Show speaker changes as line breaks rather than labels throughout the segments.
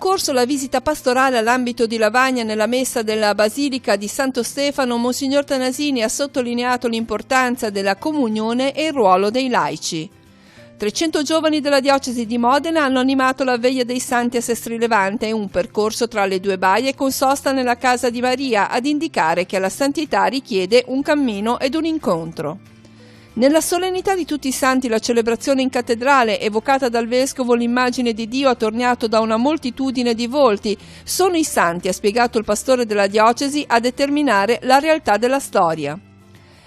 corso la visita pastorale all'ambito di Lavagna nella messa della Basilica di Santo Stefano, Monsignor Tanasini ha sottolineato l'importanza della comunione e il ruolo dei laici. 300 giovani della diocesi di Modena hanno animato la veglia dei Santi a Sestri Levante, un percorso tra le due baie con sosta nella Casa di Maria, ad indicare che la santità richiede un cammino ed un incontro. Nella solennità di tutti i santi la celebrazione in cattedrale, evocata dal vescovo l'immagine di Dio attorniato da una moltitudine di volti, sono i santi, ha spiegato il pastore della diocesi, a determinare la realtà della storia.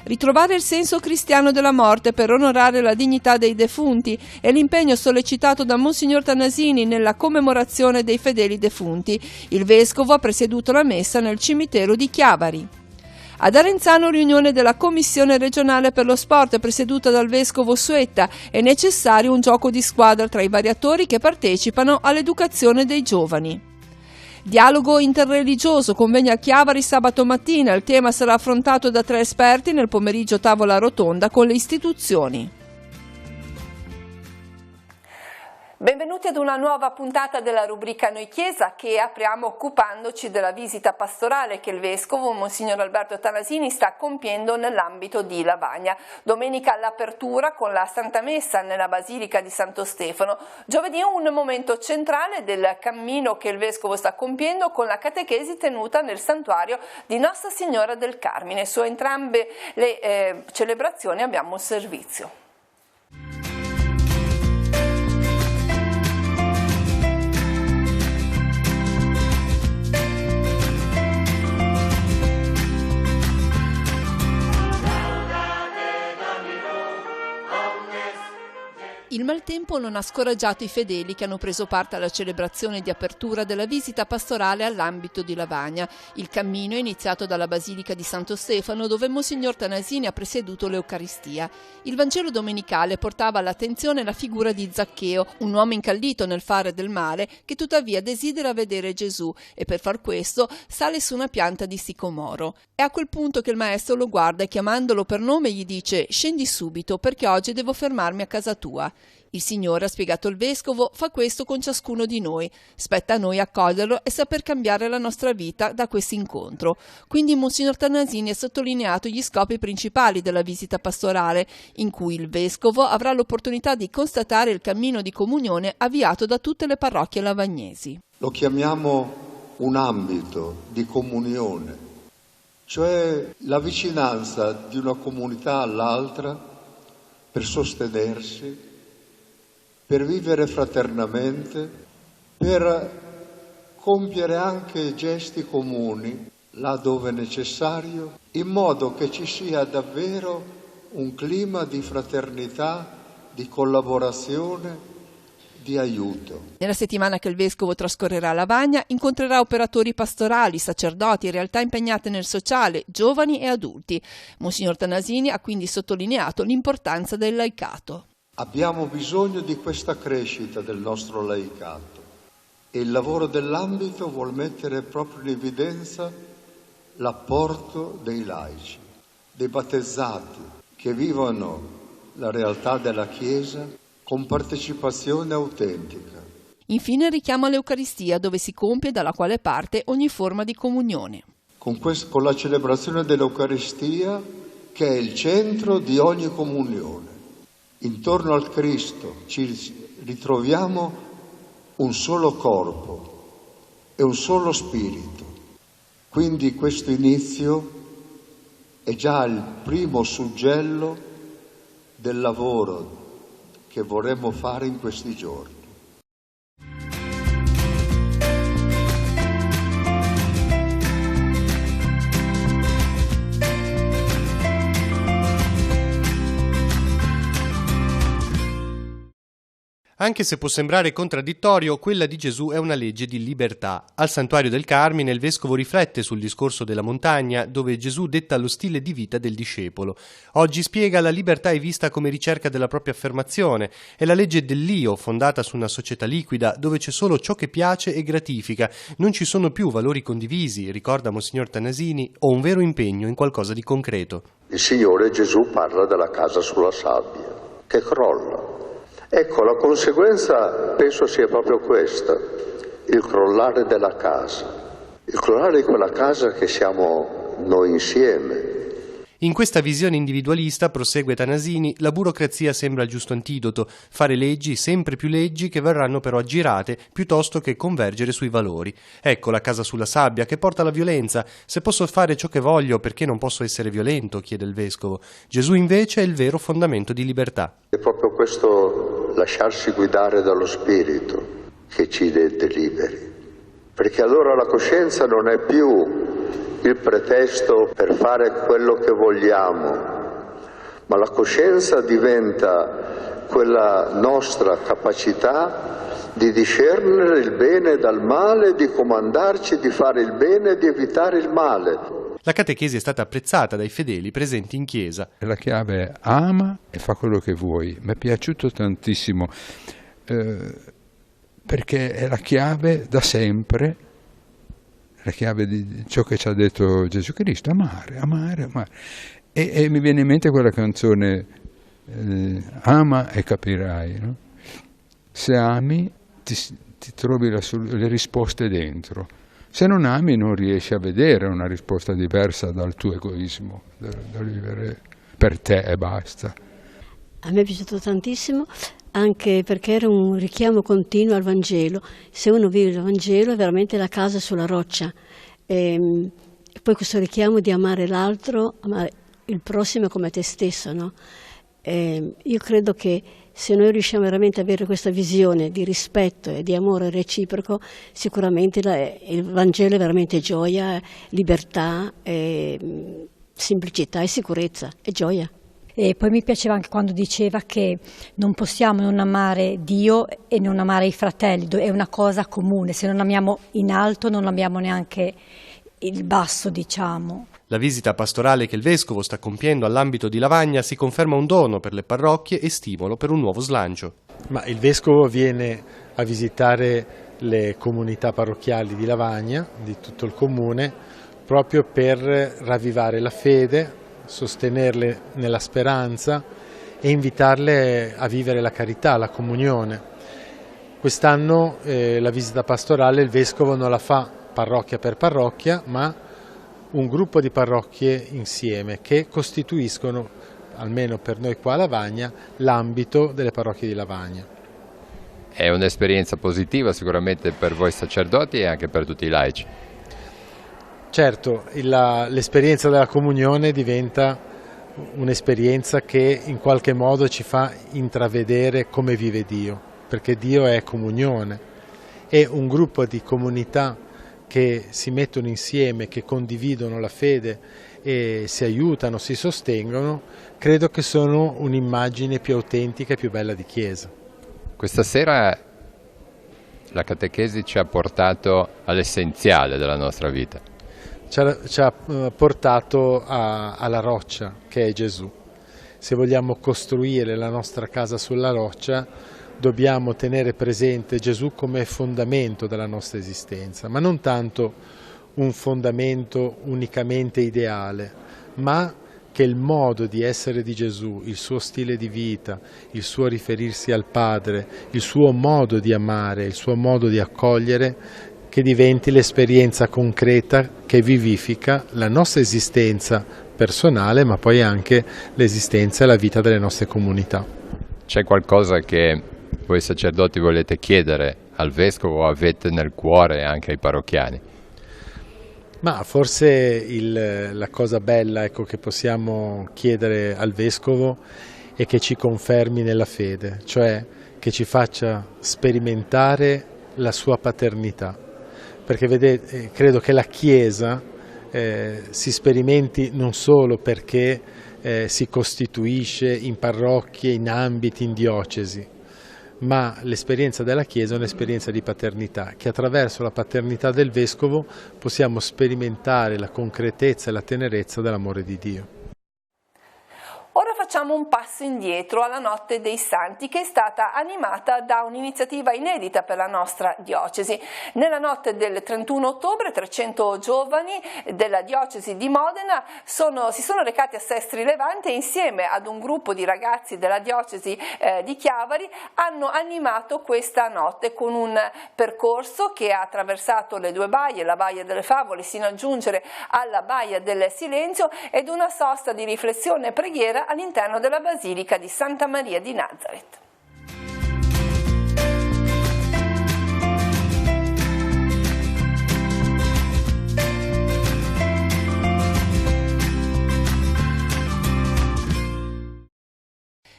Ritrovare il senso cristiano della morte per onorare la dignità dei defunti è l'impegno sollecitato da Monsignor Tanasini nella commemorazione dei fedeli defunti. Il vescovo ha presieduto la messa nel cimitero di Chiavari. Ad Arenzano riunione della Commissione regionale per lo sport presieduta dal vescovo Suetta. È necessario un gioco di squadra tra i vari attori che partecipano all'educazione dei giovani. Dialogo interreligioso, convegno a Chiavari sabato mattina. Il tema sarà affrontato da 3 esperti, nel pomeriggio tavola rotonda con le istituzioni. Benvenuti ad una nuova puntata della rubrica Noi Chiesa, che apriamo occupandoci della visita pastorale che il vescovo Monsignor Alberto Tanasini sta compiendo nell'ambito di Lavagna. Domenica all'apertura con la Santa Messa nella Basilica di Santo Stefano. Giovedì un momento centrale del cammino che il vescovo sta compiendo con la catechesi tenuta nel santuario di Nostra Signora del Carmine. Su entrambe le celebrazioni abbiamo un servizio. Il maltempo non ha scoraggiato i fedeli che hanno preso parte alla celebrazione di apertura della visita pastorale all'ambito di Lavagna. Il cammino è iniziato dalla Basilica di Santo Stefano, dove Monsignor Tanasini ha presieduto l'Eucaristia. Il Vangelo domenicale portava all'attenzione la figura di Zaccheo, un uomo incallito nel fare del male che tuttavia desidera vedere Gesù e per far questo sale su una pianta di sicomoro. È a quel punto che il maestro lo guarda e chiamandolo per nome gli dice: «Scendi subito perché oggi devo fermarmi a casa tua». Il Signore, ha spiegato il vescovo, fa questo con ciascuno di noi. Spetta a noi accoglierlo e saper cambiare la nostra vita da questo incontro. Quindi Monsignor Tanasini ha sottolineato gli scopi principali della visita pastorale, in cui il vescovo avrà l'opportunità di constatare il cammino di comunione avviato da tutte le parrocchie lavagnesi.
Lo chiamiamo un ambito di comunione, cioè la vicinanza di una comunità all'altra per sostenersi, per vivere fraternamente, per compiere anche gesti comuni là dove è necessario, in modo che ci sia davvero un clima di fraternità, di collaborazione, di aiuto.
Nella settimana che il vescovo trascorrerà a Lavagna incontrerà operatori pastorali, sacerdoti, realtà impegnate nel sociale, giovani e adulti. Monsignor Tanasini ha quindi sottolineato l'importanza del laicato.
Abbiamo bisogno di questa crescita del nostro laicato e il lavoro dell'ambito vuol mettere proprio in evidenza l'apporto dei laici, dei battezzati che vivono la realtà della Chiesa con partecipazione autentica.
Infine richiama l'Eucaristia, dove si compie dalla quale parte ogni forma di comunione.
Con la celebrazione dell'Eucaristia, che è il centro di ogni comunione. Intorno al Cristo ci ritroviamo un solo corpo e un solo spirito. Quindi questo inizio è già il primo suggello del lavoro che vorremmo fare in questi giorni.
Anche se può sembrare contraddittorio, quella di Gesù è una legge di libertà. Al Santuario del Carmine il vescovo riflette sul discorso della montagna, dove Gesù detta lo stile di vita del discepolo. Oggi spiega: la libertà è vista come ricerca della propria affermazione, è la legge dell'io, fondata su una società liquida, dove c'è solo ciò che piace e gratifica, non ci sono più valori condivisi, ricorda Monsignor Tanasini, o un vero impegno in qualcosa di concreto.
Il Signore Gesù parla della casa sulla sabbia, che crolla. Ecco, la conseguenza penso sia proprio questa, il crollare della casa, il crollare di quella casa che siamo noi insieme.
In questa visione individualista, prosegue Tanasini, la burocrazia sembra il giusto antidoto, fare leggi, sempre più leggi, che verranno però aggirate piuttosto che convergere sui valori. Ecco la casa sulla sabbia che porta alla violenza. Se posso fare ciò che voglio, perché non posso essere violento? Chiede il vescovo. Gesù invece è il vero fondamento di libertà.
È proprio questo lasciarsi guidare dallo Spirito che ci rende liberi, perché allora la coscienza non è più il pretesto per fare quello che vogliamo, ma la coscienza diventa quella nostra capacità di discernere il bene dal male, di comandarci di fare il bene e di evitare il male.
La catechesi è stata apprezzata dai fedeli presenti in chiesa.
La chiave è ama e fa quello che vuoi. Mi è piaciuto tantissimo perché è la chiave da sempre, la chiave di ciò che ci ha detto Gesù Cristo, amare, amare, amare. E mi viene in mente quella canzone, ama e capirai, no? Se ami ti trovi le risposte dentro, se non ami non riesci a vedere una risposta diversa dal tuo egoismo, da vivere per te e basta.
A me è piaciuto tantissimo, anche perché era un richiamo continuo al Vangelo. Se uno vive il Vangelo è veramente la casa sulla roccia. E poi questo richiamo di amare l'altro, amare il prossimo come te stesso, no? Io credo che se noi riusciamo veramente ad avere questa visione di rispetto e di amore reciproco, sicuramente il Vangelo è veramente gioia, libertà, semplicità e sicurezza, e gioia.
E poi mi piaceva anche quando diceva che non possiamo non amare Dio e non amare i fratelli, è una cosa comune, se non amiamo in alto non amiamo neanche il basso, diciamo.
La visita pastorale che il vescovo sta compiendo all'ambito di Lavagna si conferma un dono per le parrocchie e stimolo per un nuovo slancio.
Ma il vescovo viene a visitare le comunità parrocchiali di Lavagna, di tutto il comune, proprio per ravvivare la fede, sostenerle nella speranza e invitarle a vivere la carità, la comunione. Quest'anno la visita pastorale il vescovo non la fa parrocchia per parrocchia, ma un gruppo di parrocchie insieme che costituiscono, almeno per noi qua a Lavagna, l'ambito delle parrocchie di Lavagna.
È un'esperienza positiva sicuramente per voi sacerdoti e anche per tutti i laici.
Certo, l'esperienza della comunione diventa un'esperienza che in qualche modo ci fa intravedere come vive Dio, perché Dio è comunione, e un gruppo di comunità che si mettono insieme, che condividono la fede e si aiutano, si sostengono, credo che sono un'immagine più autentica e più bella di Chiesa.
Questa sera la catechesi ci ha portato all'essenziale della nostra vita.
Ci ha portato alla roccia che è Gesù. Se vogliamo costruire la nostra casa sulla roccia, dobbiamo tenere presente Gesù come fondamento della nostra esistenza, ma non tanto un fondamento unicamente ideale, ma che il modo di essere di Gesù, il suo stile di vita, il suo riferirsi al Padre, il suo modo di amare, il suo modo di accogliere, che diventi l'esperienza concreta che vivifica la nostra esistenza personale, ma poi anche l'esistenza e la vita delle nostre comunità.
C'è qualcosa che voi sacerdoti volete chiedere al vescovo o avete nel cuore anche ai parrocchiani?
Ma forse la cosa bella, ecco, che possiamo chiedere al vescovo è che ci confermi nella fede, cioè che ci faccia sperimentare la sua paternità. Perché vedete, credo che la Chiesa si sperimenti non solo perché si costituisce in parrocchie, in ambiti, in diocesi, ma l'esperienza della Chiesa è un'esperienza di paternità, che attraverso la paternità del Vescovo possiamo sperimentare la concretezza e la tenerezza dell'amore di Dio.
Ora
facciamo un passo indietro alla Notte dei Santi, che è stata animata da un'iniziativa inedita per la nostra diocesi. Nella notte del 31 ottobre 300 giovani della diocesi di Modena si sono recati a Sestri Levante e insieme ad un gruppo di ragazzi della diocesi di Chiavari hanno animato questa notte con un percorso che ha attraversato le due baie, la Baia delle Favole sino a giungere alla Baia del Silenzio, ed una sosta di riflessione e preghiera all'interno della Basilica di Santa Maria di Nazareth.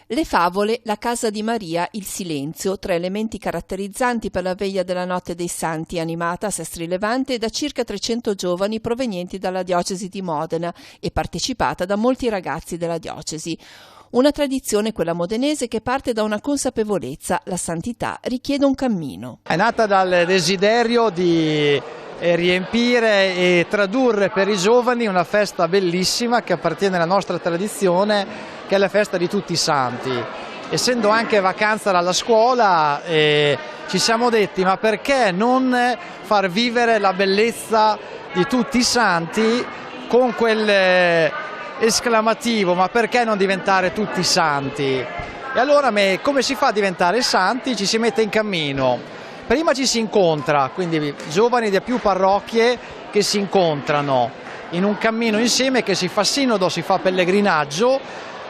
Le favole, la casa di Maria, il silenzio, tre elementi caratterizzanti per la veglia della Notte dei Santi, animata a Sestri Levante da circa 300 giovani provenienti dalla diocesi di Modena e partecipata da molti ragazzi della diocesi. Una tradizione, quella modenese, che parte da una consapevolezza: la santità richiede un cammino.
È nata dal desiderio di riempire e tradurre per i giovani una festa bellissima che appartiene alla nostra tradizione, che è la festa di tutti i santi. Essendo anche vacanza dalla scuola, ci siamo detti: ma perché non far vivere la bellezza di tutti i santi con quel esclamativo: ma perché non diventare tutti santi? E allora come si fa a diventare santi? Ci si mette in cammino. Prima ci si incontra, quindi giovani di più parrocchie che si incontrano in un cammino insieme che si fa sinodo, si fa pellegrinaggio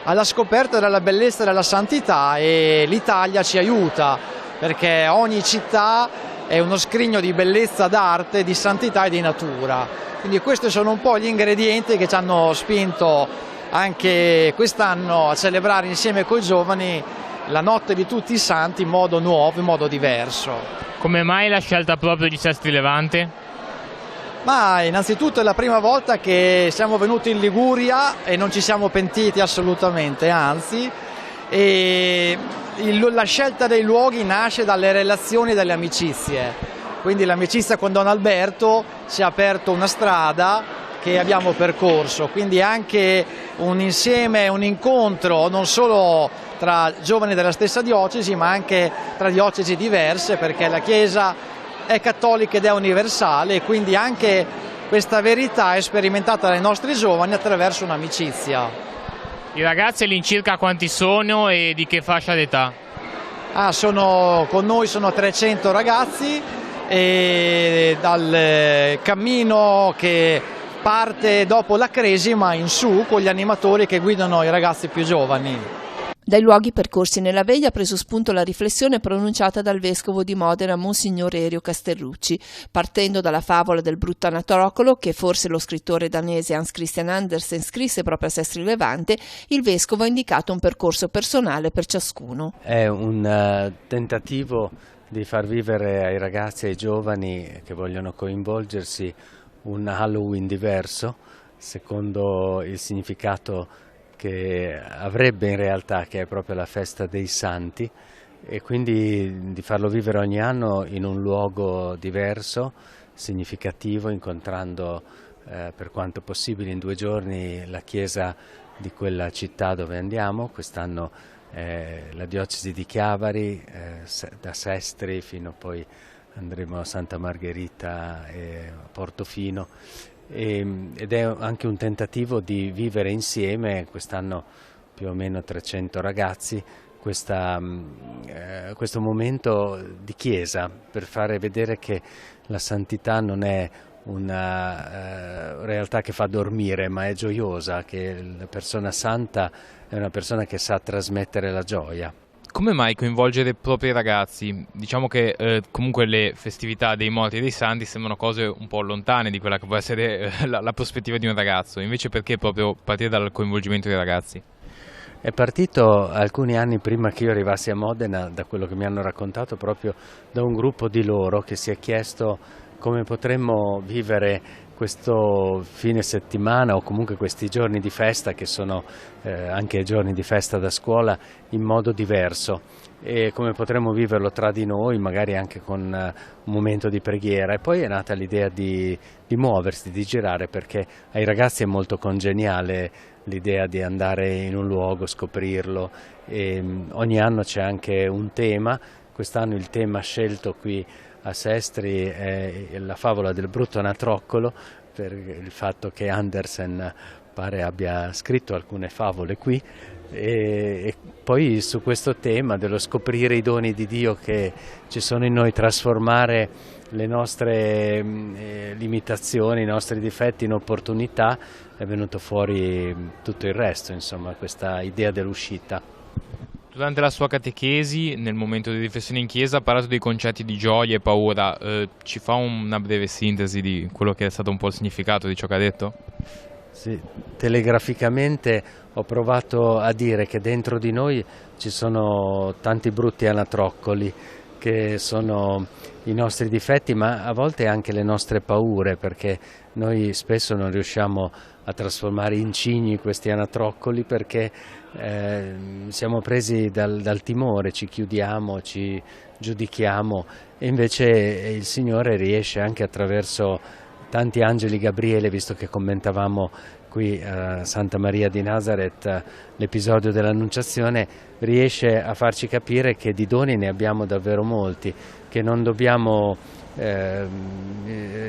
alla scoperta della bellezza e della santità, e l'Italia ci aiuta perché ogni città è uno scrigno di bellezza d'arte, di santità e di natura. Quindi questi sono un po' gli ingredienti che ci hanno spinto anche quest'anno a celebrare insieme coi giovani la Notte di tutti i Santi in modo nuovo, in modo diverso.
Come mai la scelta proprio di Sestri Levante?
Ma innanzitutto è la prima volta che siamo venuti in Liguria e non ci siamo pentiti assolutamente, anzi, e la scelta dei luoghi nasce dalle relazioni e dalle amicizie. Quindi l'amicizia con Don Alberto ci ha aperto una strada che abbiamo percorso, quindi anche un insieme, un incontro non solo tra giovani della stessa diocesi ma anche tra diocesi diverse, perché la Chiesa è cattolica ed è universale, e quindi anche questa verità è sperimentata dai nostri giovani attraverso un'amicizia.
I ragazzi all'incirca quanti sono e di che fascia d'età?
Con noi sono 300 ragazzi, e dal cammino che parte dopo la Cresima in su con gli animatori che guidano i ragazzi più giovani.
Dai luoghi percorsi nella veglia ha preso spunto la riflessione pronunciata dal vescovo di Modena, Monsignor Erio Castellucci. Partendo dalla favola del brutto anatrocolo, che forse lo scrittore danese Hans Christian Andersen scrisse proprio a Sestri Levante, il vescovo ha indicato un percorso personale per ciascuno.
È un tentativo di far vivere ai ragazzi e ai giovani che vogliono coinvolgersi un Halloween diverso, secondo il significato che avrebbe in realtà, che è proprio la festa dei santi, e quindi di farlo vivere ogni anno in un luogo diverso, significativo, incontrando per quanto possibile in 2 giorni la chiesa di quella città dove andiamo. Quest'anno la diocesi di Chiavari, da Sestri fino poi andremo a Santa Margherita e a Portofino. Ed è anche un tentativo di vivere insieme, quest'anno più o meno 300 ragazzi, questo momento di chiesa, per fare vedere che la santità non è una realtà che fa dormire, ma è gioiosa, che la persona santa è una persona che sa trasmettere la gioia.
Come mai coinvolgere proprio i ragazzi? Diciamo che comunque le festività dei morti e dei santi sembrano cose un po' lontane di quella che può essere la prospettiva di un ragazzo, invece perché proprio partire dal coinvolgimento dei ragazzi?
È partito alcuni anni prima che io arrivassi a Modena, da quello che mi hanno raccontato, proprio da un gruppo di loro che si è chiesto come potremmo vivere questo fine settimana o comunque questi giorni di festa, che sono anche giorni di festa da scuola, in modo diverso. e come potremmo viverlo tra di noi, magari anche con un momento di preghiera. E poi è nata l'idea di muoversi, di girare, perché ai ragazzi è molto congeniale l'idea di andare in un luogo, scoprirlo, e ogni anno c'è anche un tema. Quest'anno il tema scelto qui a Sestri è la favola del brutto anatroccolo, per il fatto che Andersen pare abbia scritto alcune favole qui, e poi su questo tema dello scoprire i doni di Dio che ci sono in noi, trasformare le nostre limitazioni, i nostri difetti in opportunità, è venuto fuori tutto il resto, insomma, questa idea dell'uscita.
Durante la sua catechesi, nel momento di riflessione in chiesa, ha parlato dei concetti di gioia e paura. Ci fa una breve sintesi di quello che è stato un po' il significato di ciò che ha detto?
Sì, telegraficamente ho provato a dire che dentro di noi ci sono tanti brutti anatroccoli, che sono i nostri difetti, ma a volte anche le nostre paure, perché noi spesso non riusciamo a trasformare in cigni questi anatroccoli, perché siamo presi dal timore, ci chiudiamo, ci giudichiamo, e invece il Signore riesce anche attraverso tanti angeli Gabriele, visto che commentavamo qui a Santa Maria di Nazareth l'episodio dell'Annunciazione, riesce a farci capire che di doni ne abbiamo davvero molti, che non dobbiamo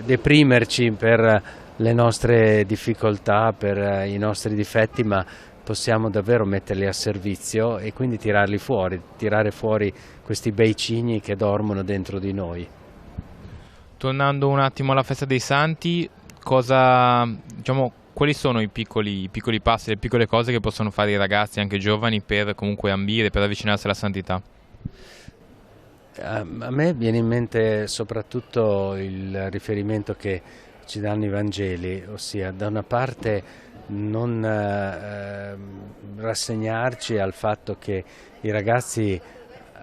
deprimerci per le nostre difficoltà, per i nostri difetti, ma possiamo davvero metterli a servizio e quindi tirarli fuori, tirare fuori questi bei cigni che dormono dentro di noi.
Tornando un attimo alla festa dei Santi, quali sono i piccoli passi, le piccole cose che possono fare i ragazzi, anche giovani, per comunque ambire, per avvicinarsi alla santità?
A me viene in mente soprattutto il riferimento che ci danno i Vangeli, ossia da una parte non rassegnarci al fatto che i ragazzi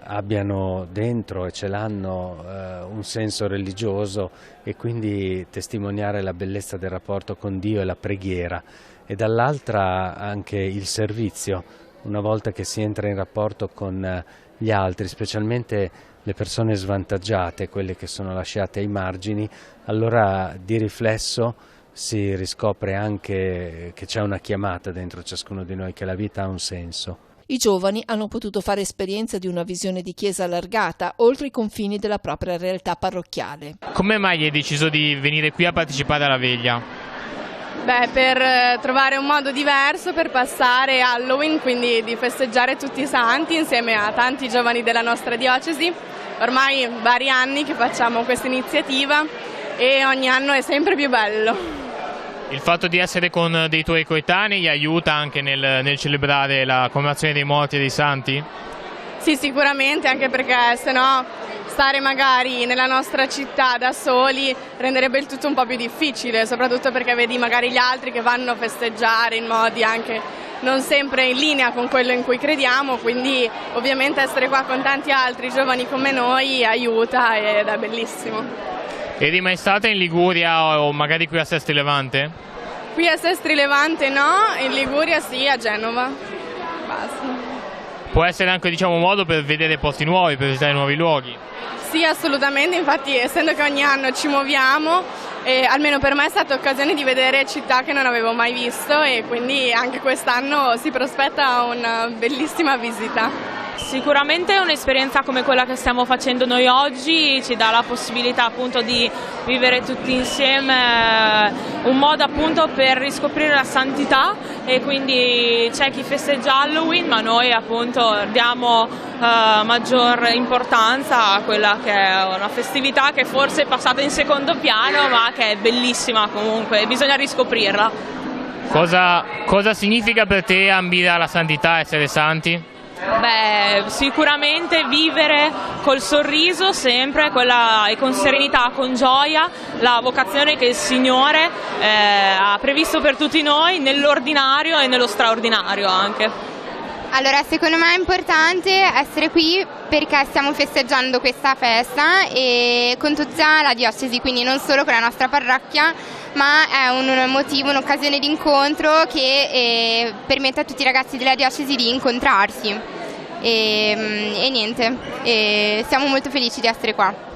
abbiano dentro e ce l'hanno un senso religioso, e quindi testimoniare la bellezza del rapporto con Dio e la preghiera, e dall'altra anche il servizio. Una volta che si entra in rapporto con gli altri, specialmente le persone svantaggiate, quelle che sono lasciate ai margini, allora di riflesso si riscopre anche che c'è una chiamata dentro ciascuno di noi, che la vita ha un senso.
I giovani hanno potuto fare esperienza di una visione di chiesa allargata oltre i confini della propria realtà parrocchiale.
Come mai hai deciso di venire qui a partecipare alla veglia?
Per trovare un modo diverso per passare Halloween, quindi di festeggiare tutti i santi insieme a tanti giovani della nostra diocesi. Ormai vari anni che facciamo questa iniziativa e ogni anno è sempre più bello.
Il fatto di essere con dei tuoi coetanei aiuta anche nel celebrare la commemorazione dei morti e dei santi?
Sì, sicuramente, anche perché sennò stare magari nella nostra città da soli renderebbe il tutto un po' più difficile, soprattutto perché vedi magari gli altri che vanno a festeggiare in modi anche non sempre in linea con quello in cui crediamo, quindi ovviamente essere qua con tanti altri giovani come noi aiuta ed è bellissimo.
Eri mai stata in Liguria o magari qui a Sestri Levante?
Qui a Sestri Levante no, in Liguria sì, a Genova. Basta.
Può essere anche un modo per vedere posti nuovi, per visitare nuovi luoghi?
Sì, assolutamente, infatti essendo che ogni anno ci muoviamo, almeno per me è stata occasione di vedere città che non avevo mai visto, e quindi anche quest'anno si prospetta una bellissima visita.
Sicuramente un'esperienza come quella che stiamo facendo noi oggi ci dà la possibilità appunto di vivere tutti insieme un modo appunto per riscoprire la santità, e quindi c'è chi festeggia Halloween, ma noi appunto diamo maggior importanza a quella che è una festività che forse è passata in secondo piano, ma che è bellissima comunque, bisogna riscoprirla.
Cosa significa per te ambire alla santità, essere santi?
Sicuramente vivere col sorriso sempre, e con serenità, con gioia, la vocazione che il Signore ha previsto per tutti noi nell'ordinario e nello straordinario anche.
Allora, secondo me è importante essere qui perché stiamo festeggiando questa festa e con tutta la diocesi, quindi non solo con la nostra parrocchia, ma è un motivo, un'occasione di incontro che permette a tutti i ragazzi della diocesi di incontrarsi. e niente, siamo molto felici di essere qua.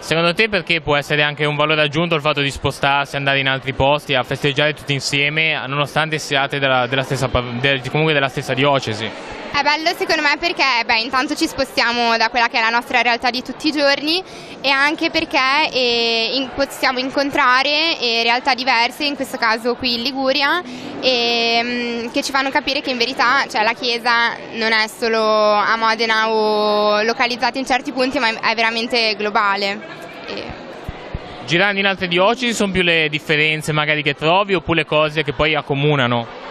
Secondo te perché può essere anche un valore aggiunto il fatto di spostarsi, andare in altri posti a festeggiare tutti insieme nonostante siate della stessa diocesi?
È bello secondo me perché intanto ci spostiamo da quella che è la nostra realtà di tutti i giorni e anche perché possiamo incontrare realtà diverse, in questo caso qui in Liguria, che ci fanno capire che in verità la Chiesa non è solo a Modena o localizzata in certi punti, ma è veramente globale.
Girando in altre diocesi sono più le differenze magari che trovi oppure le cose che poi accomunano?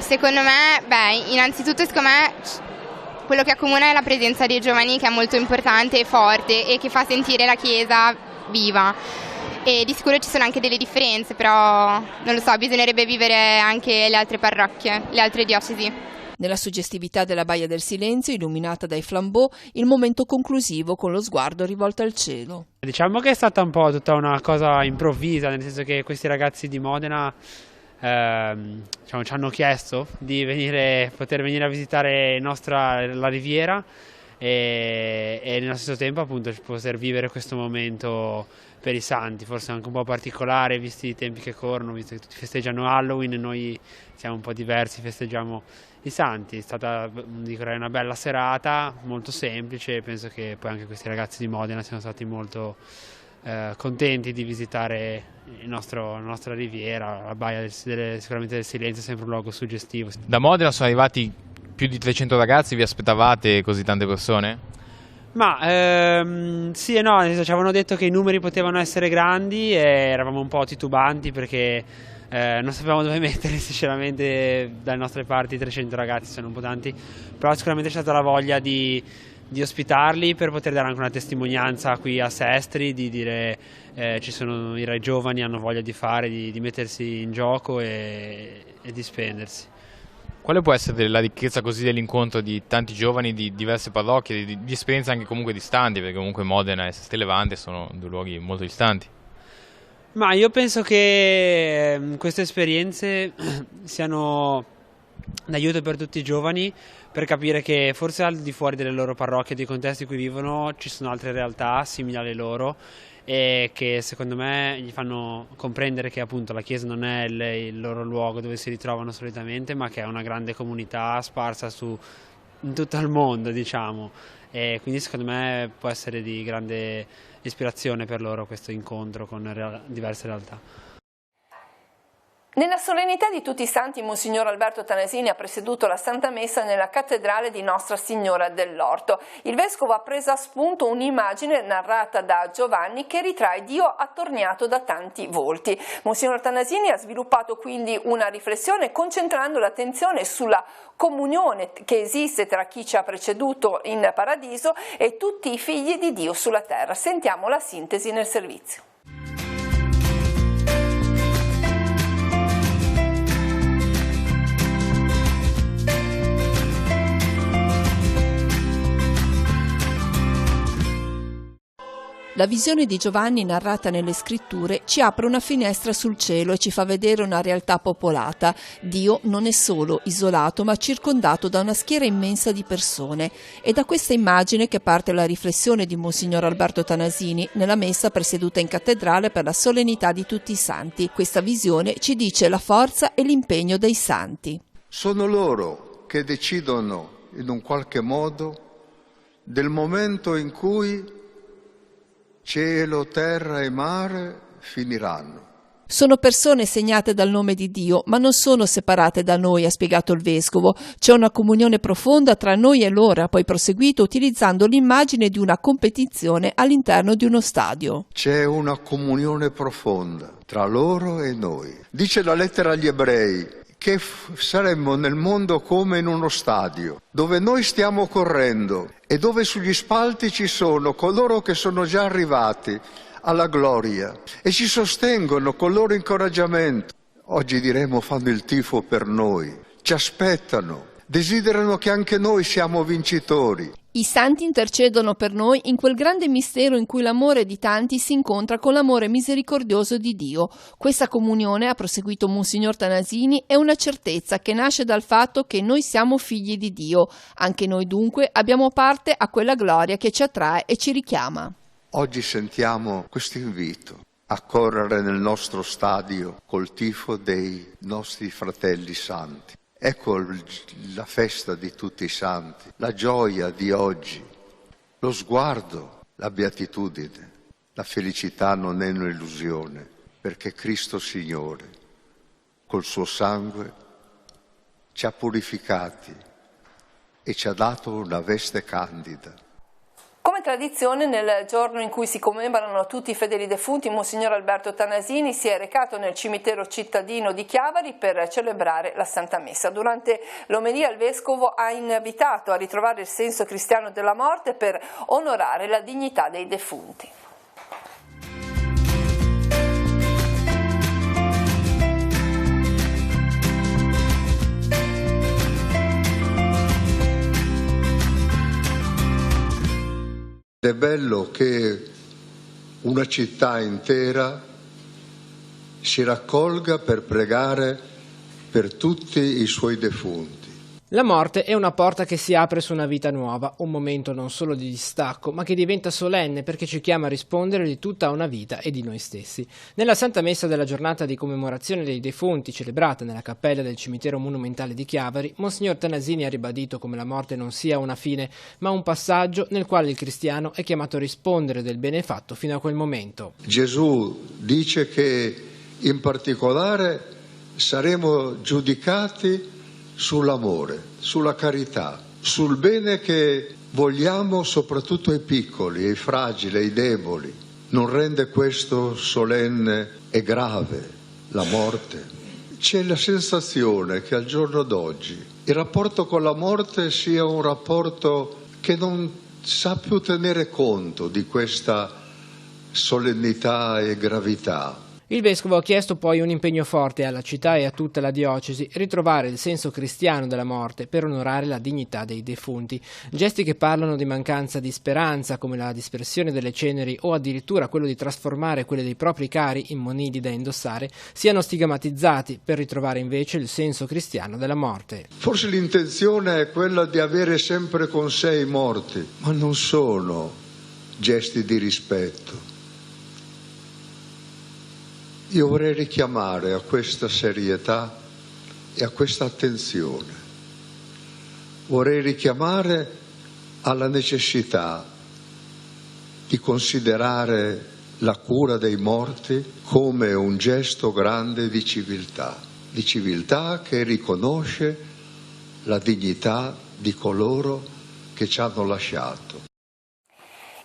Secondo me, innanzitutto secondo me quello che accomuna è la presenza dei giovani, che è molto importante e forte e che fa sentire la Chiesa viva. E di sicuro ci sono anche delle differenze, però non lo so, bisognerebbe vivere anche le altre parrocchie, le altre diocesi.
Nella suggestività della Baia del Silenzio, illuminata dai flambeau, il momento conclusivo con lo sguardo rivolto al cielo.
Diciamo che è stata un po' tutta una cosa improvvisa, nel senso che questi ragazzi di Modena ci hanno chiesto di poter venire a visitare la Riviera e nello stesso tempo appunto poter vivere questo momento per i santi, forse anche un po' particolare visti i tempi che corrono, visto che tutti festeggiano Halloween e noi siamo un po' diversi, festeggiamo i santi. È stata una bella serata, molto semplice, penso che poi anche questi ragazzi di Modena siano stati molto contenti di visitare la nostra riviera, la Baia sicuramente del Silenzio è sempre un luogo suggestivo.
Da Modena sono arrivati più di 300 ragazzi, vi aspettavate così tante persone?
Ma sì e no, nel senso, ci avevano detto che i numeri potevano essere grandi e eravamo un po' titubanti perché non sapevamo dove mettere, sinceramente dalle nostre parti 300 ragazzi sono un po' tanti, però sicuramente c'è stata la voglia di ospitarli per poter dare anche una testimonianza qui a Sestri, di dire ci sono i giovani, hanno voglia di fare, di mettersi in gioco e di spendersi.
Quale può essere la ricchezza così dell'incontro di tanti giovani di diverse parrocchie, di esperienze anche comunque distanti, perché comunque Modena e Seste Levante sono due luoghi molto distanti?
Ma io penso che queste esperienze siano d'aiuto per tutti i giovani per capire che forse al di fuori delle loro parrocchie, dei contesti in cui vivono, ci sono altre realtà simili alle loro e che secondo me gli fanno comprendere che appunto la Chiesa non è il loro luogo dove si ritrovano solitamente, ma che è una grande comunità sparsa in tutto il mondo, diciamo, e quindi secondo me può essere di grande ispirazione per loro questo incontro con diverse realtà.
Nella solennità di tutti i santi, Monsignor Alberto Tanasini ha presieduto la Santa Messa nella cattedrale di Nostra Signora dell'Orto. Il vescovo ha preso a spunto un'immagine narrata da Giovanni che ritrae Dio attorniato da tanti volti. Monsignor Tanasini ha sviluppato quindi una riflessione concentrando l'attenzione sulla comunione che esiste tra chi ci ha preceduto in paradiso e tutti i figli di Dio sulla terra. Sentiamo la sintesi nel servizio. La visione di Giovanni narrata nelle scritture ci apre una finestra sul cielo e ci fa vedere una realtà popolata. Dio non è solo isolato ma circondato da una schiera immensa di persone. È da questa immagine che parte la riflessione di Monsignor Alberto Tanasini nella messa presieduta in cattedrale per la solennità di tutti i santi. Questa visione ci dice la forza e l'impegno dei santi.
Sono loro che decidono in un qualche modo del momento in cui cielo, terra e mare finiranno.
Sono persone segnate dal nome di Dio, ma non sono separate da noi, ha spiegato il vescovo. C'è una comunione profonda tra noi e loro, ha poi proseguito utilizzando l'immagine di una competizione all'interno di uno stadio.
C'è una comunione profonda tra loro e noi. Dice la lettera agli Ebrei che saremmo nel mondo come in uno stadio, dove noi stiamo correndo e dove sugli spalti ci sono coloro che sono già arrivati alla gloria e ci sostengono con il loro incoraggiamento. Oggi diremo fanno il tifo per noi, ci aspettano, desiderano che anche noi siamo vincitori.
I santi intercedono per noi in quel grande mistero in cui l'amore di tanti si incontra con l'amore misericordioso di Dio. Questa comunione, ha proseguito Monsignor Tanasini, è una certezza che nasce dal fatto che noi siamo figli di Dio. Anche noi dunque abbiamo parte a quella gloria che ci attrae e ci richiama.
Oggi sentiamo questo invito a correre nel nostro stadio col tifo dei nostri fratelli santi. Ecco la festa di tutti i santi, la gioia di oggi, lo sguardo, la beatitudine. La felicità non è un'illusione, perché Cristo Signore, col suo sangue, ci ha purificati e ci ha dato una veste candida.
Come tradizione, nel giorno in cui si commemorano tutti i fedeli defunti, Monsignor Alberto Tanasini si è recato nel cimitero cittadino di Chiavari per celebrare la Santa Messa. Durante l'omelia il Vescovo ha invitato a ritrovare il senso cristiano della morte per onorare la dignità dei defunti.
È bello che una città intera si raccolga per pregare per tutti i suoi defunti.
La morte è una porta che si apre su una vita nuova, un momento non solo di distacco, ma che diventa solenne perché ci chiama a rispondere di tutta una vita e di noi stessi. Nella Santa Messa della giornata di commemorazione dei defunti, celebrata nella cappella del cimitero monumentale di Chiavari, Monsignor Tanasini ha ribadito come la morte non sia una fine, ma un passaggio nel quale il cristiano è chiamato a rispondere del bene fatto fino a quel momento.
Gesù dice che in particolare saremo giudicati sull'amore, sulla carità, sul bene che vogliamo soprattutto ai piccoli, ai fragili, ai deboli. Non rende questo solenne e grave la morte? C'è la sensazione che al giorno d'oggi il rapporto con la morte sia un rapporto che non sa più tenere conto di questa solennità e gravità.
Il Vescovo ha chiesto poi un impegno forte alla città e a tutta la diocesi, ritrovare il senso cristiano della morte per onorare la dignità dei defunti. Gesti che parlano di mancanza di speranza, come la dispersione delle ceneri o addirittura quello di trasformare quelle dei propri cari in monidi da indossare, siano stigmatizzati per ritrovare invece il senso cristiano della morte.
Forse l'intenzione è quella di avere sempre con sé i morti, ma non sono gesti di rispetto. Io vorrei richiamare a questa serietà e a questa attenzione. Vorrei richiamare alla necessità di considerare la cura dei morti come un gesto grande di civiltà che riconosce la dignità di coloro che ci hanno lasciato.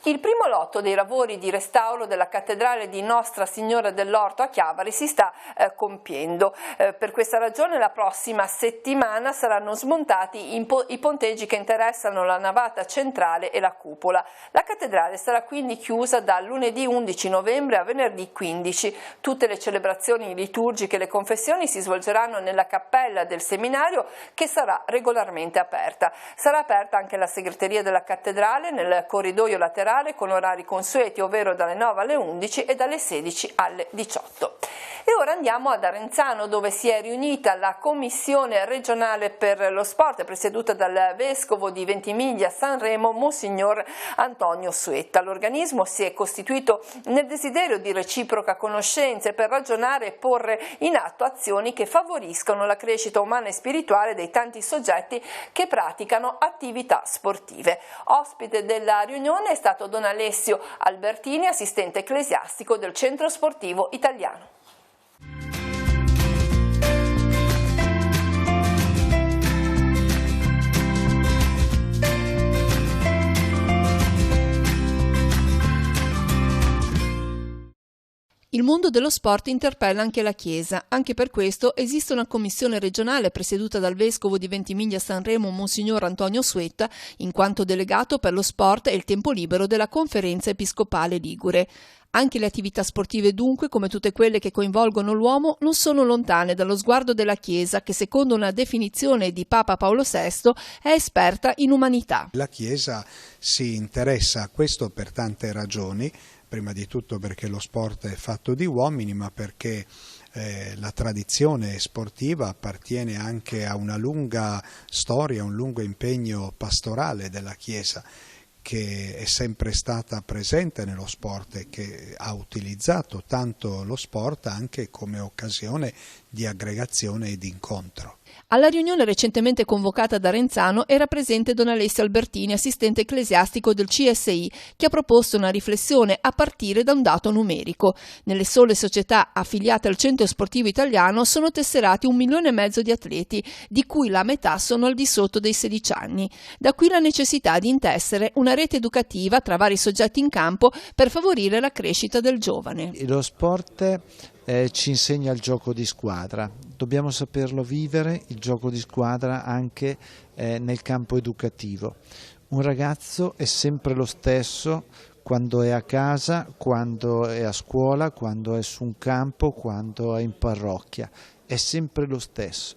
Il primo lotto dei lavori di restauro della cattedrale di Nostra Signora dell'Orto a Chiavari si sta compiendo. Per questa ragione la prossima settimana saranno smontati i ponteggi che interessano la navata centrale e la cupola. La cattedrale sarà quindi chiusa da lunedì 11 novembre a venerdì 15. Tutte le celebrazioni liturgiche e le confessioni si svolgeranno nella cappella del seminario, che sarà regolarmente aperta. Sarà aperta anche la segreteria della cattedrale nel corridoio laterale con orari consueti, ovvero dalle 9 alle 11 e dalle 16 alle 18. E ora andiamo ad Arenzano, dove si è riunita la Commissione regionale per lo sport, presieduta dal Vescovo di Ventimiglia Sanremo, Monsignor Antonio Suetta. L'organismo si è costituito nel desiderio di reciproca conoscenza e per ragionare e porre in atto azioni che favoriscano la crescita umana e spirituale dei tanti soggetti che praticano attività sportive. Ospite della riunione è stato Don Alessio Albertini, assistente ecclesiastico del Centro Sportivo Italiano. Il mondo dello sport interpella anche la Chiesa. Anche per questo esiste una commissione regionale presieduta dal vescovo di Ventimiglia Sanremo, Monsignor Antonio Suetta, in quanto delegato per lo sport e il tempo libero della Conferenza Episcopale Ligure. Anche le attività sportive, dunque, come tutte quelle che coinvolgono l'uomo, non sono lontane dallo sguardo della Chiesa, che secondo una definizione di Papa Paolo VI è esperta in umanità.
La Chiesa si interessa a questo per tante ragioni. Prima di tutto perché lo sport è fatto di uomini, ma perché la tradizione sportiva appartiene anche a una lunga storia, un lungo impegno pastorale della Chiesa, che è sempre stata presente nello sport e che ha utilizzato tanto lo sport anche come occasione di aggregazione e di incontro.
Alla riunione recentemente convocata da Renzano era presente Don Alessio Albertini, assistente ecclesiastico del CSI, che ha proposto una riflessione a partire da un dato numerico. Nelle sole società affiliate al Centro Sportivo Italiano sono tesserati 1,5 milioni di atleti, di cui la metà sono al di sotto dei 16 anni. Da qui la necessità di intessere una rete educativa tra vari soggetti in campo per favorire la crescita del giovane.
Lo sport ci insegna il gioco di squadra, dobbiamo saperlo vivere il gioco di squadra anche nel campo educativo. Un ragazzo è sempre lo stesso quando è a casa, quando è a scuola, quando è su un campo, quando è in parrocchia, è sempre lo stesso.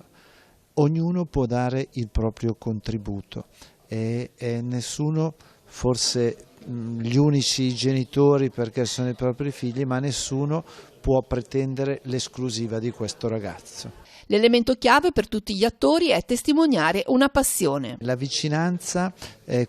Ognuno può dare il proprio contributo e nessuno, forse gli unici genitori perché sono i propri figli, ma nessuno può pretendere l'esclusiva di questo ragazzo.
L'elemento chiave per tutti gli attori è testimoniare una passione.
La vicinanza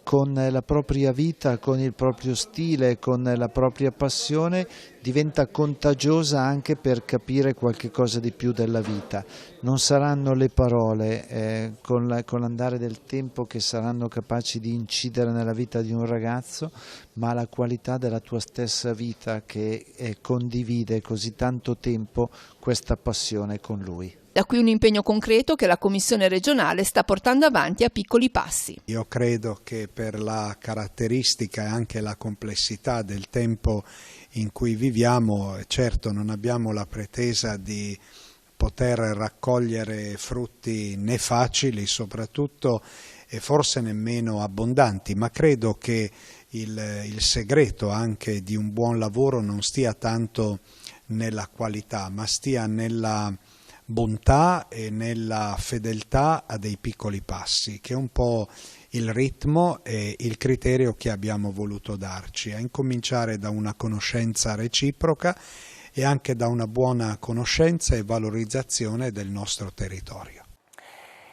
con la propria vita, con il proprio stile, con la propria passione diventa contagiosa anche per capire qualche cosa di più della vita. Non saranno le parole con l'andare del tempo che saranno capaci di incidere nella vita di un ragazzo, ma la qualità della tua stessa vita che condivide così tanto tempo questa passione con lui.
Da qui un impegno concreto che la Commissione regionale sta portando avanti a piccoli passi.
Io credo che per la caratteristica e anche la complessità del tempo in cui viviamo, certo non abbiamo la pretesa di poter raccogliere frutti né facili soprattutto e forse nemmeno abbondanti, ma credo che il segreto anche di un buon lavoro non stia tanto nella qualità, ma stia nella bontà e nella fedeltà a dei piccoli passi, che è un po' il ritmo e il criterio che abbiamo voluto darci, a incominciare da una conoscenza reciproca e anche da una buona conoscenza e valorizzazione del nostro territorio.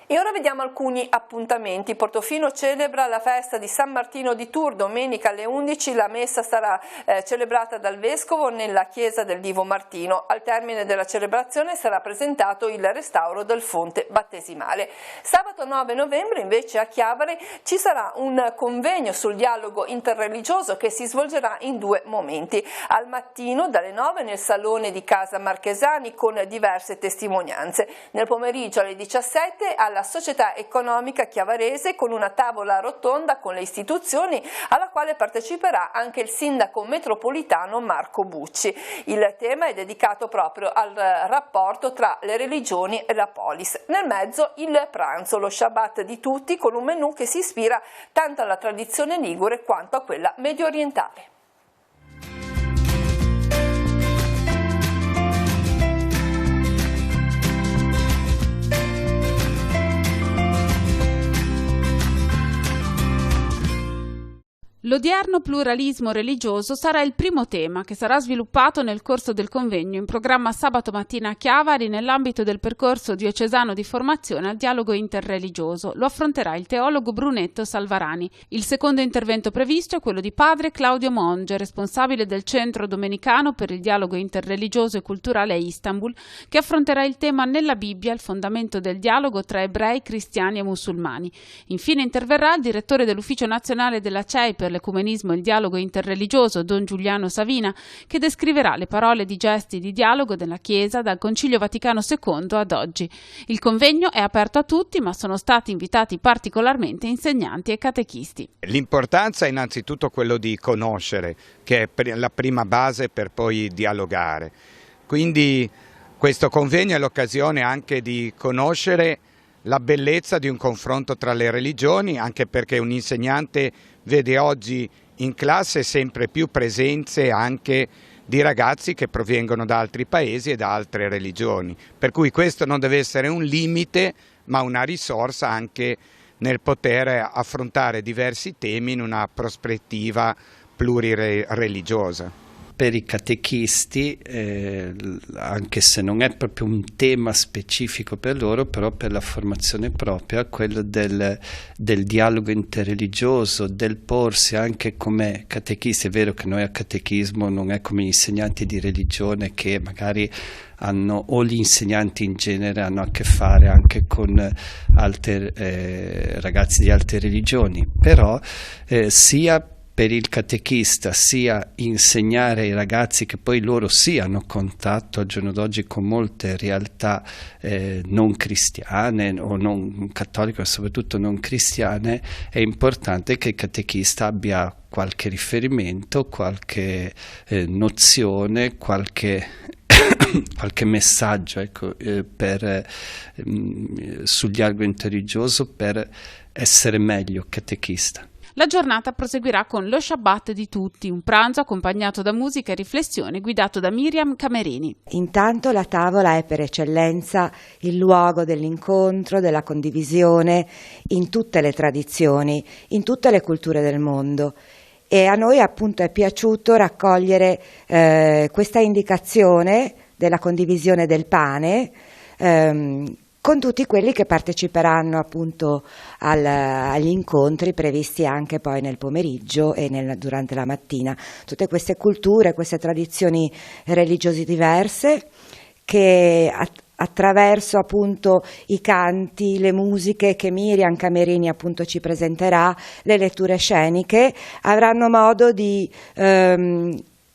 E ora vediamo alcuni appuntamenti. Portofino celebra la festa di San Martino di Tours, domenica alle 11 la messa sarà celebrata dal Vescovo nella chiesa del Divo Martino. Al termine della celebrazione sarà presentato il restauro del fonte battesimale. Sabato 9 novembre invece a Chiavari ci sarà un convegno sul dialogo interreligioso che si svolgerà in 2 momenti. Al mattino dalle 9 nel salone di Casa Marchesani con diverse testimonianze. Nel pomeriggio alle 17 alla Società Economica Chiavarese con una tavola rotonda con le istituzioni alla quale parteciperà anche il sindaco metropolitano Marco Bucci. Il tema è dedicato proprio al rapporto tra le religioni e la polis. Nel mezzo il pranzo, lo Shabbat di tutti, con un menù che si ispira tanto alla tradizione ligure quanto a quella medio orientale.
L'odierno pluralismo religioso sarà il primo tema che sarà sviluppato nel corso del convegno in programma sabato mattina a Chiavari nell'ambito del percorso diocesano di formazione al dialogo interreligioso. Lo affronterà il teologo Brunetto Salvarani. Il secondo intervento previsto è quello di padre Claudio Monge, responsabile del Centro Domenicano per il dialogo interreligioso e culturale a Istanbul, che affronterà il tema nella Bibbia, il fondamento del dialogo tra ebrei, cristiani e musulmani. Infine interverrà il direttore dell'Ufficio Nazionale della CEI per dell'ecumenismo e il dialogo interreligioso, Don Giuliano Savina, che descriverà le parole di gesti di dialogo della Chiesa dal Concilio Vaticano II ad oggi. Il convegno è aperto a tutti, ma sono stati invitati particolarmente insegnanti e catechisti.
L'importanza è innanzitutto quello di conoscere, che è la prima base per poi dialogare. Quindi questo convegno è l'occasione anche di conoscere la bellezza di un confronto tra le religioni, anche perché un insegnante vede oggi in classe sempre più presenze anche di ragazzi che provengono da altri paesi e da altre religioni. Per cui questo non deve essere un limite, ma una risorsa anche nel poter affrontare diversi temi in una prospettiva plurireligiosa.
Per i catechisti, anche se non è proprio un tema specifico per loro, però per la formazione propria, quello del dialogo interreligioso, del porsi anche come catechisti. È vero che noi a catechismo non è come gli insegnanti di religione che magari hanno, o gli insegnanti in genere hanno a che fare anche con altri ragazzi di altre religioni, però sia per il catechista sia insegnare ai ragazzi che poi loro siano a contatto al giorno d'oggi con molte realtà non cristiane o non cattoliche, ma soprattutto non cristiane, è importante che il catechista abbia qualche riferimento, qualche nozione, qualche messaggio, ecco, sul dialogo interreligioso per essere meglio catechista.
La giornata proseguirà con lo Shabbat di tutti, un pranzo accompagnato da musica e riflessione guidato da Miriam Camerini.
Intanto la tavola è per eccellenza il luogo dell'incontro, della condivisione in tutte le tradizioni, in tutte le culture del mondo. E a noi appunto è piaciuto raccogliere questa indicazione della condivisione del pane con tutti quelli che parteciperanno appunto agli incontri previsti anche poi nel pomeriggio e durante la mattina. Tutte queste culture, queste tradizioni religiose diverse che attraverso appunto i canti, le musiche che Miriam Camerini appunto ci presenterà, le letture sceniche, avranno modo di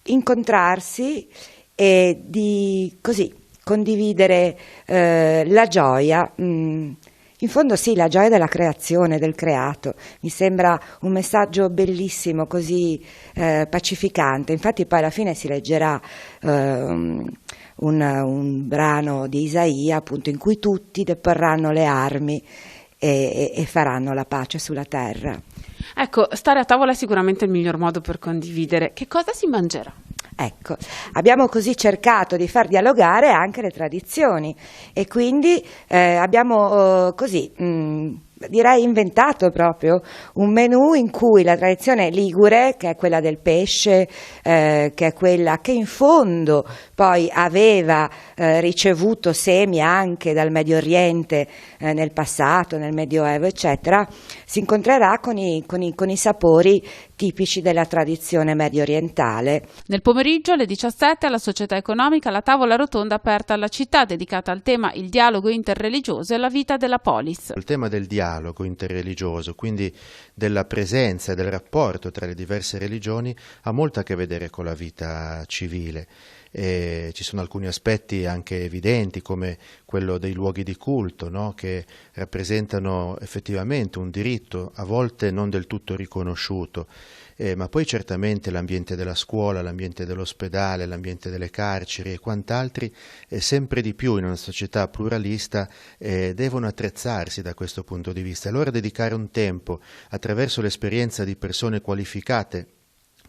incontrarsi e di così condividere la gioia, in fondo sì, la gioia della creazione, del creato. Mi sembra un messaggio bellissimo, così pacificante. Infatti poi alla fine si leggerà un brano di Isaia appunto in cui tutti deporranno le armi e faranno la pace sulla terra.
Ecco, stare a tavola è sicuramente il miglior modo per condividere. Che cosa si mangerà?
Ecco, abbiamo così cercato di far dialogare anche le tradizioni e quindi abbiamo così direi inventato proprio un menù in cui la tradizione ligure, che è quella del pesce, che è quella che in fondo poi aveva ricevuto semi anche dal Medio Oriente nel passato, nel Medioevo eccetera, si incontrerà con i sapori tipici della tradizione medio orientale.
Nel pomeriggio alle 17 alla Società Economica la tavola rotonda aperta alla città dedicata al tema il dialogo interreligioso e la vita della polis.
Il tema del dialogo interreligioso, quindi della presenza e del rapporto tra le diverse religioni, ha molto a che vedere con la vita civile. Ci sono alcuni aspetti anche evidenti come quello dei luoghi di culto, no? Che rappresentano effettivamente un diritto a volte non del tutto riconosciuto, ma poi certamente l'ambiente della scuola, l'ambiente dell'ospedale, l'ambiente delle carceri e quant'altri sempre di più in una società pluralista devono attrezzarsi da questo punto di vista. Allora dedicare un tempo attraverso l'esperienza di persone qualificate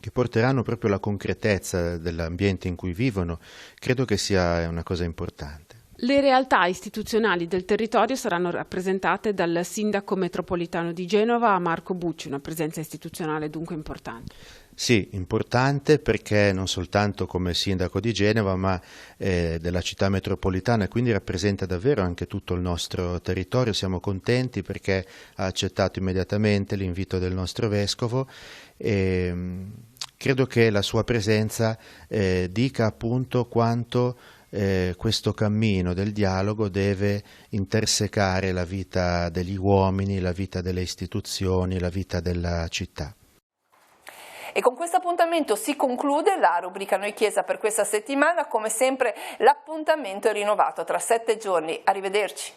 che porteranno proprio la concretezza dell'ambiente in cui vivono, credo che sia una cosa importante.
Le realtà istituzionali del territorio saranno rappresentate dal sindaco metropolitano di Genova, Marco Bucci, una presenza istituzionale dunque importante.
Sì, importante perché non soltanto come sindaco di Genova ma della città metropolitana, quindi rappresenta davvero anche tutto il nostro territorio. Siamo contenti perché ha accettato immediatamente l'invito del nostro vescovo e credo che la sua presenza dica appunto quanto questo cammino del dialogo deve intersecare la vita degli uomini, la vita delle istituzioni, la vita della città.
E con questo appuntamento si conclude la rubrica Noi Chiesa per questa settimana. Come sempre l'appuntamento è rinnovato tra 7 giorni. Arrivederci.